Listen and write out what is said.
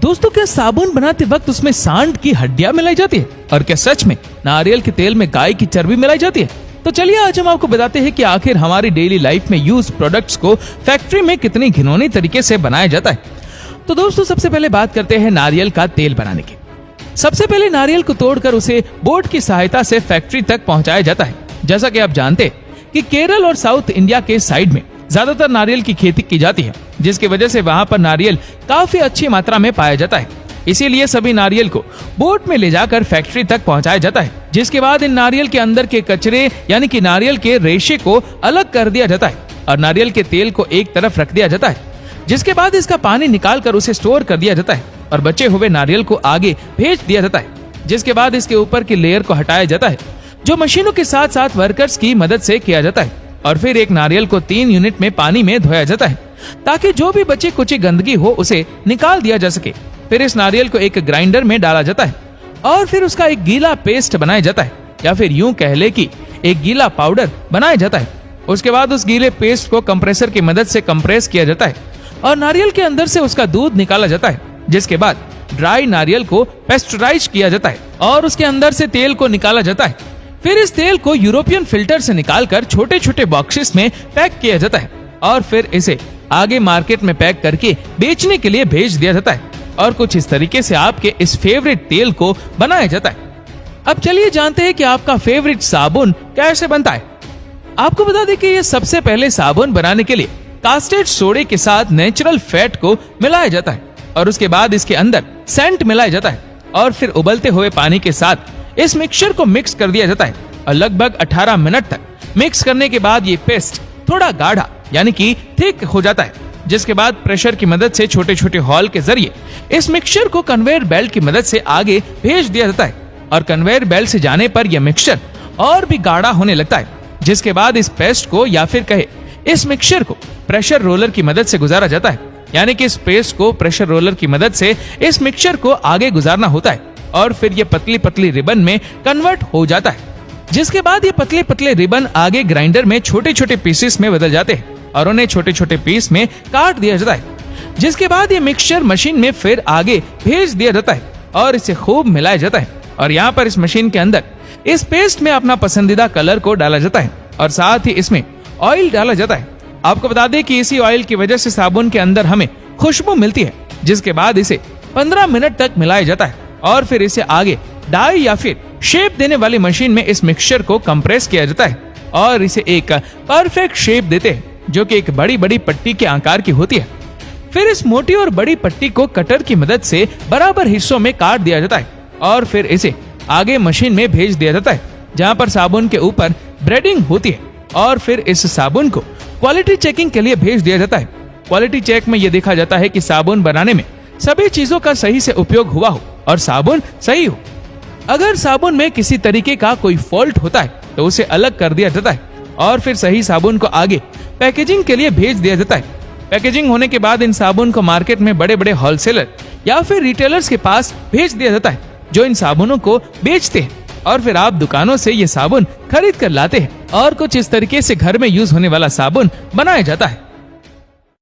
दोस्तों, क्या साबुन बनाते वक्त उसमें सांड की हड्डियां मिलाई जाती है? और क्या सच में नारियल के तेल में गाय की चर्बी मिलाई जाती है? तो चलिए आज हम आपको बताते हैं कि आखिर हमारी डेली लाइफ में यूज प्रोडक्ट्स को फैक्ट्री में कितनी घिनौनी तरीके से बनाया जाता है। तो दोस्तों, सबसे पहले बात करते हैं नारियल का तेल बनाने की। सबसे पहले नारियल को तोड़कर उसे बोट की सहायता से फैक्ट्री तक पहुंचाया जाता है। जैसा कि आप जानते हैं कि केरल और साउथ इंडिया के साइड में ज्यादातर नारियल की खेती की जाती है, जिसकी वजह से वहां पर नारियल काफी अच्छी मात्रा में पाया जाता है। इसीलिए सभी नारियल को बोट में ले जाकर फैक्ट्री तक पहुंचाया जाता है, जिसके बाद इन नारियल के अंदर के कचरे यानी कि नारियल के रेशे को अलग कर दिया जाता है और नारियल के तेल को एक तरफ रख दिया जाता है, जिसके बाद इसका पानी निकाल कर उसे स्टोर कर दिया जाता है और बचे हुए नारियल को आगे भेज दिया जाता है, जिसके बाद इसके ऊपर की लेयर को हटाया जाता है, जो मशीनों के साथ साथ वर्कर्स की मदद से किया जाता है। और फिर एक नारियल को 3 यूनिट में पानी में धोया जाता है ताकि जो भी बची कुछ गंदगी हो उसे निकाल दिया जा सके। फिर इस नारियल को एक ग्राइंडर में डाला जाता है और फिर उसका एक गीला पेस्ट बनाया जाता है, या फिर यूं कह ले कि एक गीला पाउडर बनाया जाता है। उसके बाद उस गीले पेस्ट को कंप्रेसर की मदद से कंप्रेस किया जाता है और नारियल के अंदर से उसका दूध निकाला जाता है, जिसके बाद ड्राई नारियल को पेस्चराइज किया जाता है और उसके अंदर से तेल को निकाला जाता है। फिर इस तेल को यूरोपियन फिल्टर से निकालकर छोटे छोटे बॉक्सेस में पैक किया जाता है और फिर इसे आगे मार्केट में पैक करके बेचने के लिए भेज दिया जाता है। और कुछ इस तरीके से आपके इस फेवरेट तेल को बनाया जाता है। अब चलिए जानते हैं कि आपका फेवरेट साबुन कैसे बनता है। आपको बता दें कि ये सबसे पहले साबुन बनाने के लिए कास्टेड सोडे के साथ नेचुरल फैट को मिलाया जाता है और उसके बाद इसके अंदर सेंट मिलाया जाता है और फिर उबलते हुए पानी के साथ इस मिक्सचर को मिक्स कर दिया जाता है और लगभग 18 मिनट तक मिक्स करने के बाद ये पेस्ट थोड़ा गाढ़ा यानी कि थिक हो जाता है, जिसके बाद प्रेशर की मदद से छोटे छोटे हॉल के जरिए इस मिक्सचर को कन्वेयर बेल्ट की मदद से आगे भेज दिया जाता है और कन्वेयर बेल्ट से जाने पर यह मिक्सचर और भी गाढ़ा होने लगता है, जिसके बाद इस पेस्ट को या फिर कहे इस मिक्सचर को प्रेशर रोलर की मदद से गुजारा जाता है। यानी कि इस पेस्ट को प्रेशर रोलर की मदद से इस मिक्सचर को आगे गुजारना होता है और फिर ये पतली पतली रिबन में कन्वर्ट हो जाता है, जिसके बाद ये पतले पतले रिबन आगे ग्राइंडर में छोटे छोटे पीसेस में बदल जाते हैं और उन्हें छोटे छोटे पीस में काट दिया जाता है, जिसके बाद ये मिक्सचर मशीन में फिर आगे भेज दिया जाता है और इसे खूब मिलाया जाता है। और यहाँ पर इस मशीन के अंदर इस पेस्ट में अपना पसंदीदा कलर को डाला जाता है और साथ ही इसमें ऑयल डाला जाता है। आपको बता दें कि इसी ऑयल की वजह से साबुन के अंदर हमें खुशबू मिलती है, जिसके बाद इसे 15 मिनट तक मिलाया जाता है और फिर इसे आगे डाई या फिर शेप देने वाली मशीन में इस मिक्सचर को कंप्रेस किया जाता है और इसे एक परफेक्ट शेप देते हैं, जो कि एक बड़ी बड़ी पट्टी के आकार की होती है। फिर इस मोटी और बड़ी पट्टी को कटर की मदद से बराबर हिस्सों में काट दिया जाता है और फिर इसे आगे मशीन में भेज दिया जाता है, जहां पर साबुन के ऊपर ब्रेडिंग होती है और फिर इस साबुन को क्वालिटी चेकिंग के लिए भेज दिया जाता है। क्वालिटी चेक में यह देखा जाता है कि साबुन बनाने में सभी चीजों का सही से उपयोग हुआ हो और साबुन सही हो। अगर साबुन में किसी तरीके का कोई फॉल्ट होता है तो उसे अलग कर दिया जाता है और फिर सही साबुन को आगे पैकेजिंग के लिए भेज दिया जाता है। पैकेजिंग होने के बाद इन साबुन को मार्केट में बड़े बड़े होलसेलर या फिर रिटेलर्स के पास भेज दिया जाता है, जो इन साबुनों को बेचते हैं और फिर आप दुकानों से ये साबुन खरीद कर लाते हैं और कुछ इस तरीके से घर में यूज होने वाला साबुन बनाया जाता है।